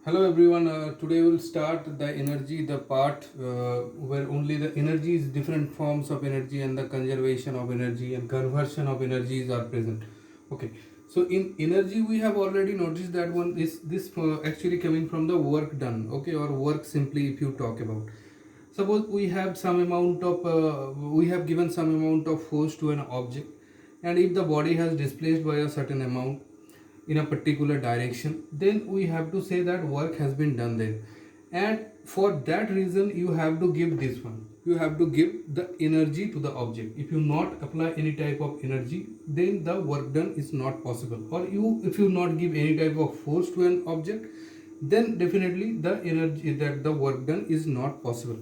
Hello everyone. Today we'll start the energy, the part where only the energy is different forms of energy and the conservation of energy and conversion of energies are present. Okay. So in energy we have already noticed that one is this actually coming from the work done. Okay, or work simply if you talk about. Suppose we have some amount of we have given some amount of force to an object, and if the body has displaced by a certain amount in a particular direction, then we have to say that work has been done there. And for that reason you have to give this one, you have to give the energy to the object. If you not apply any type of energy, then the work done is not possible. Or you, if you not give any type of force to an object, then definitely the energy that the work done is not possible.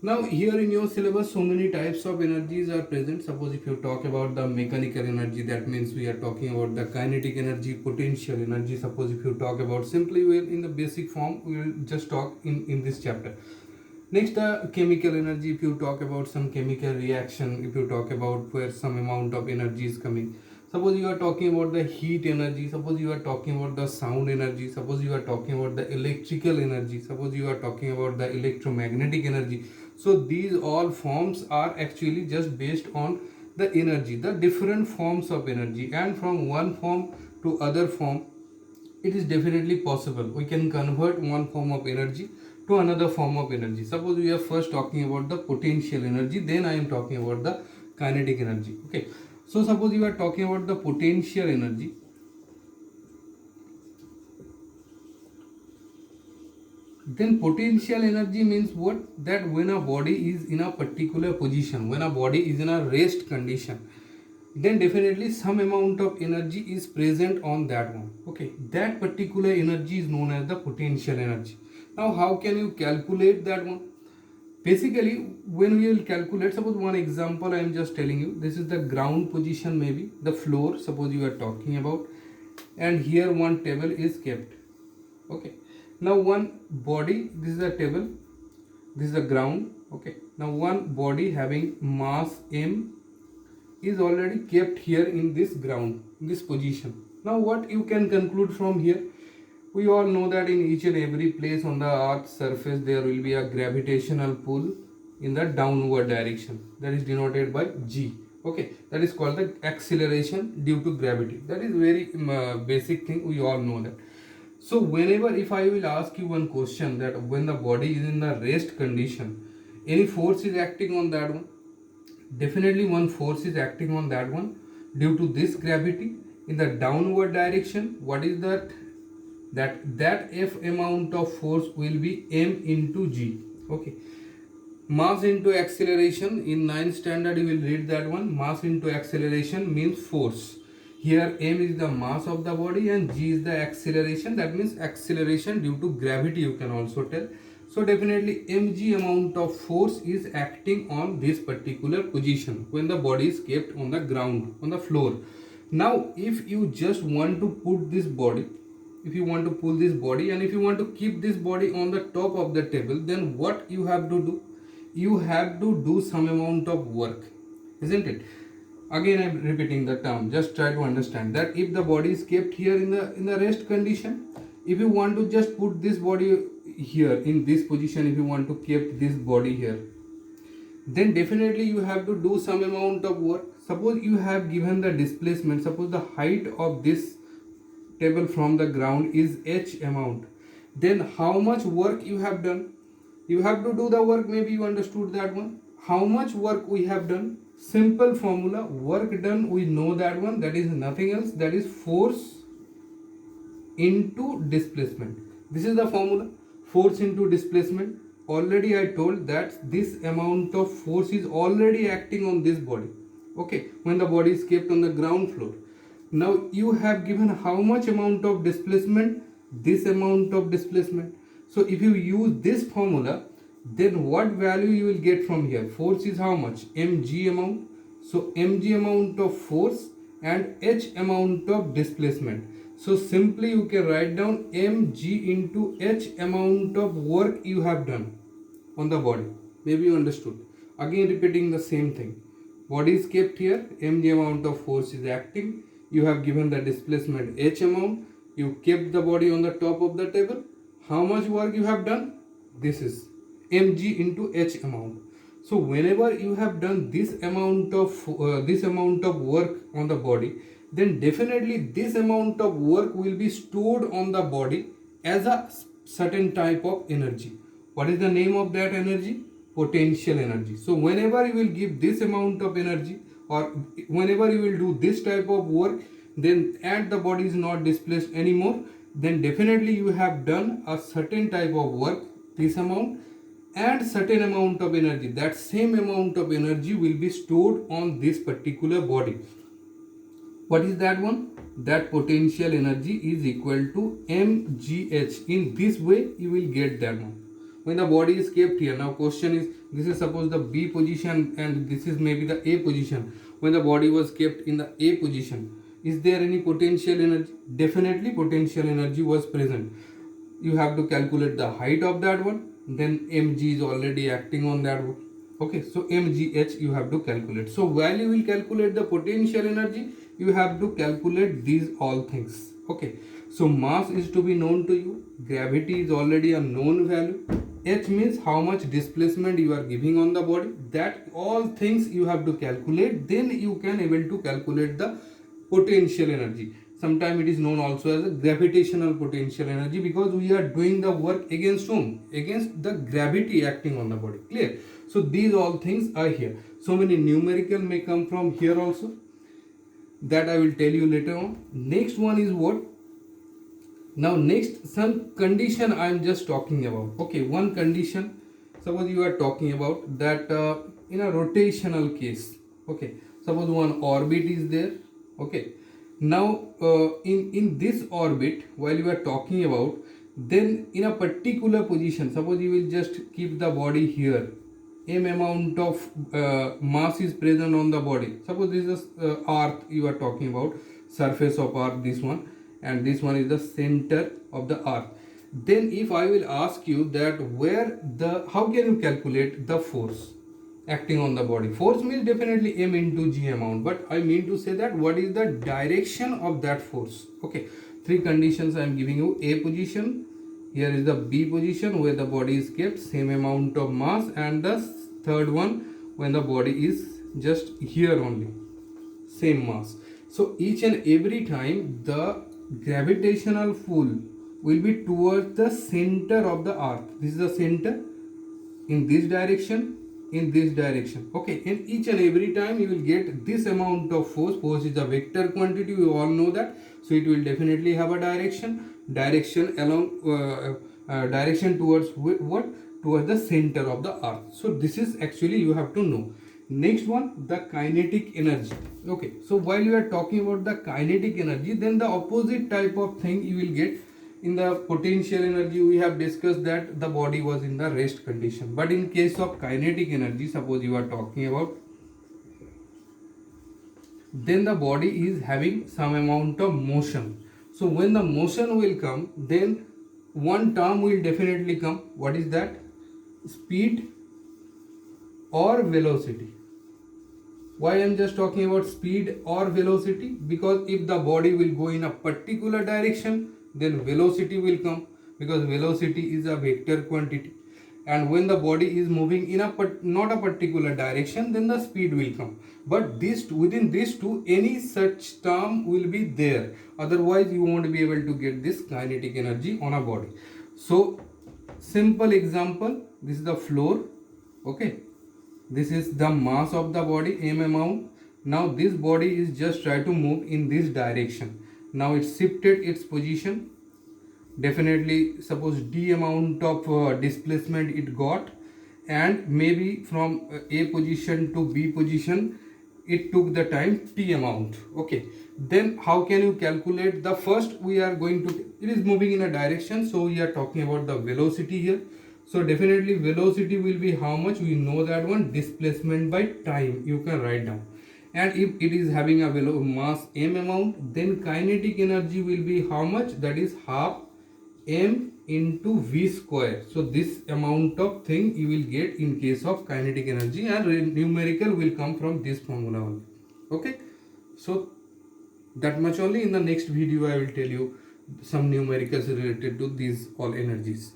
Now here in your syllabus so many types of energies are present. Suppose if you talk about the mechanical energy, that means we are talking about the kinetic energy, potential energy. Suppose if you talk about, simply we will in the basic form we will just talk in this chapter. Next, the chemical energy. If you talk about some chemical reaction, if you talk about where some amount of energy is coming. Suppose you are talking about the heat energy, suppose you are talking about the sound energy, suppose you are talking about the electrical energy, suppose you are talking about the electromagnetic energy. So these all forms are actually just based on the energy, the different forms of energy, and from one form to other form it is definitely possible. We can convert one form of energy to another form of energy. Suppose we are first talking about the potential energy, then I am talking about the kinetic energy. Okay, so suppose you are talking about the potential energy, then potential energy means what? That when a body is in a particular position, when a body is in a rest condition, then definitely some amount of energy is present on that one. Okay, that particular energy is known as the potential energy. Now how can you calculate that one? Basically, when we will calculate, suppose one example I am just telling you, this is the ground position, maybe the floor, suppose you are talking about, and here one table is kept. Okay, now one body, this is a table, this is the ground. Okay, now one body having mass m is already kept here in this ground, in this position. Now what you can conclude from here? We all know that in each and every place on the earth's surface there will be a gravitational pull in the downward direction, that is denoted by g. Okay, that is called the acceleration due to gravity. That is very basic thing, we all know that. So whenever, if I will ask you one question, that when the body is in the rest condition, any force is acting on that one? Definitely one force is acting on that one due to this gravity in the downward direction. What is that? That F amount of force will be m into g. Okay, mass into acceleration, in 9th standard you will read that one. Mass into acceleration means force. Here m is the mass of the body and g is the acceleration, that means acceleration due to gravity, you can also tell. So definitely mg amount of force is acting on this particular position when the body is kept on the ground, on the floor. Now if you just want to put this body, if you want to pull this body, and if you want to keep this body on the top of the table, then what you have to do? You have to do some amount of work, isn't it? Again I'm repeating the term, just try to understand that if the body is kept here in the rest condition, if you want to just put this body here in this position, if you want to keep this body here, then definitely you have to do some amount of work. Suppose you have given the displacement, suppose the height of this table from the ground is h amount, then how much work you have done? You have to do the work, maybe you understood that one. How much work we have done? Simple formula, work done, we know that one, that is nothing else, that is force into displacement. This is the formula, force into displacement. Already I told that this amount of force is already acting on this body. Okay, when the body is kept on the ground floor. Now you have given how much amount of displacement? This amount of displacement. So if you use this formula, then what value you will get from here? Force is how much? Mg amount. So mg amount of force and h amount of displacement. So simply you can write down mg into h amount of work you have done on the body. Maybe you understood. Again repeating the same thing. Body is kept here, mg amount of force is acting. You have given the displacement h amount. You kept the body on the top of the table. how much work you have done? This is mg into h amount. So whenever you have done this amount of work on the body, then definitely this amount of work will be stored on the body as a certain type of energy. What is the name of that energy? Potential energy. So whenever you will give this amount of energy, or whenever you will do this type of work, then and the body is not displaced anymore, then definitely you have done a certain type of work, this amount, and certain amount of energy. That same amount of energy will be stored on this particular body. What is that one? That potential energy is equal to mgh. In this way you will get that one. When the body is kept here, now question is, this is suppose the B position and this is maybe the A position. When the body was kept in the A position, is there any potential energy? Definitely potential energy was present. You have to calculate the height of that one, then mg is already acting on that one. Okay, so mgh you have to calculate. So while you will calculate the potential energy, you have to calculate these all things. Okay, so mass is to be known to you, gravity is already a known value, h means how much displacement you are giving on the body. That all things you have to calculate, then you can able to calculate the potential energy. Sometimes it is known also as a gravitational potential energy, because we are doing the work against whom? Against the gravity acting on the body. Clear? So these all things are here. So many numerical may come from here also, that I will tell you later on. Next one is what? Now next, some condition I am just talking about. Okay, one condition, suppose you are talking about that in a rotational case. Okay, suppose one orbit is there. Okay, now in this orbit, while you are talking about, then in a particular position, suppose you will just keep the body here, m amount of mass is present on the body. Suppose this is earth you are talking about, surface of earth, this one, and this one is the center of the earth. Then if I will ask you that how can you calculate the force acting on the body? Force means definitely m into g amount, but I mean to say that what is the direction of that force. Okay, three conditions I am giving you. A position, here is the B position where the body is kept, same amount of mass, and the third one when the body is just here only, same mass. So each and every time the gravitational pull will be towards the center of the earth. This is the center, in this direction, in this direction. Okay, and each and every time you will get this amount of force. Force is a vector quantity, we all know that. So it will definitely have a direction towards what? Towards the center of the earth. So this is actually you have to know. Next one, the kinetic energy. Okay, so while you are talking about the kinetic energy, then the opposite type of thing you will get. In the potential energy, we have discussed that the body was in the rest condition. But in case of kinetic energy, suppose you are talking about, then the body is having some amount of motion. So when the motion will come, then one term will definitely come. What is that? Speed or velocity. Why I am just talking about speed or velocity? Because if the body will go in a particular direction, then velocity will come, because velocity is a vector quantity. And when the body is moving in not a particular direction, then the speed will come. But within these two, any such term will be there. Otherwise, you won't be able to get this kinetic energy on a body. So, simple example, this is the floor. Okay, this is the mass of the body, m amount. Now this body is just try to move in this direction. Now it shifted its position. Definitely suppose d amount of displacement it got, and maybe from A position to B position it took the time t amount. Okay, then how can you calculate? The first we are going to, it is moving in a direction, so we are talking about the velocity here. So definitely velocity will be how much? We know that one, displacement by time, you can write down. And if it is having a mass m amount, then kinetic energy will be how much? That is half m into v square. So this amount of thing you will get in case of kinetic energy, and numerical will come from this formula only. Okay, so that much only. In the next video I will tell you some numericals related to these all energies.